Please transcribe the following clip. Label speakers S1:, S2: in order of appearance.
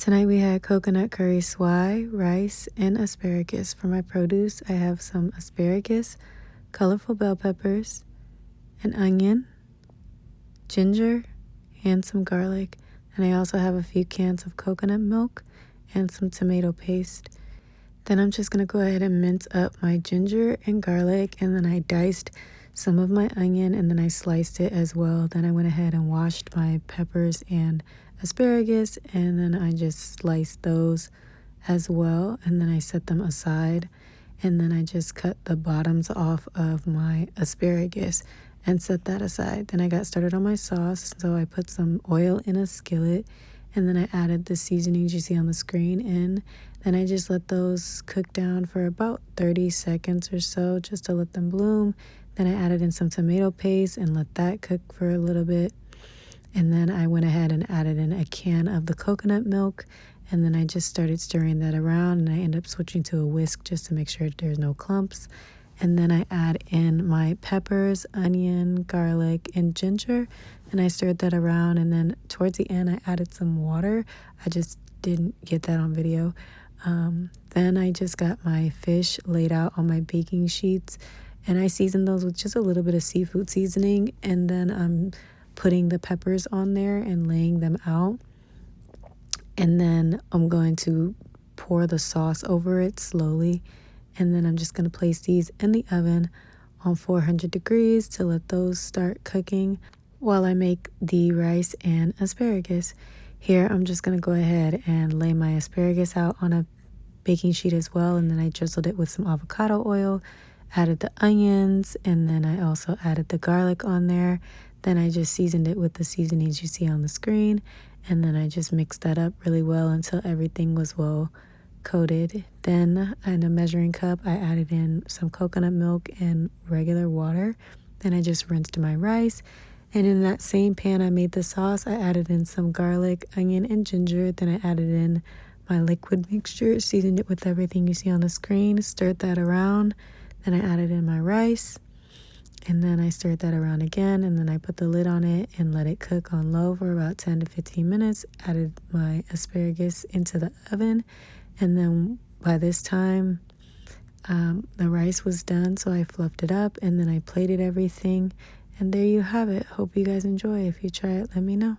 S1: Tonight we had coconut curry swai, rice, and asparagus. For my produce, I have some asparagus, colorful bell peppers, an onion, ginger, and some garlic. And I also have a few cans of coconut milk and some tomato paste. Then I'm just going to go ahead and mince up my ginger and garlic, and then I diced some of my onion and then I sliced it as well. Then I went ahead and washed my peppers and asparagus, and then I just sliced those as well, and then I set them aside, and then I just cut the bottoms off of my asparagus and set that aside. Then I got started on my sauce, so I put some oil in a skillet, and then I added the seasonings you see on the screen in. Then I just let those cook down for about 30 seconds or so just to let them bloom. Then I added in some tomato paste and let that cook for a little bit. And then I went ahead and added in a can of the coconut milk, and then I just started stirring that around, and I ended up switching to a whisk just to make sure there's no clumps. And then I add in my peppers, onion, garlic, and ginger, and I stirred that around. And then towards the end, I added some water. I just didn't get that on video. Then I just got my fish laid out on my baking sheets, and I seasoned those with just a little bit of seafood seasoning, and then I'm putting the peppers on there and laying them out. And then I'm going to pour the sauce over it slowly, and then I'm just going to place these in the oven on 400 degrees to let those start cooking while I make the rice and asparagus. Here I'm just going to go ahead and lay my asparagus out on a baking sheet as well, and then I drizzled it with some avocado oil, added the onions, and then I also added the garlic on there. Then I just seasoned it with the seasonings you see on the screen, and then I just mixed that up really well until everything was well coated. Then in a measuring cup, I added in some coconut milk and regular water. Then I just rinsed my rice, and in that same pan I made the sauce. I added in some garlic, onion, and ginger. Then I added in my liquid mixture, seasoned it with everything you see on the screen, stirred that around. Then I added in my rice, and then I stirred that around again, and then I put the lid on it and let it cook on low for about 10 to 15 minutes. Added my asparagus into the oven, and then by this time the rice was done, so I fluffed it up, and then I plated everything, and there you have it. Hope you guys enjoy. If you try it, let me know.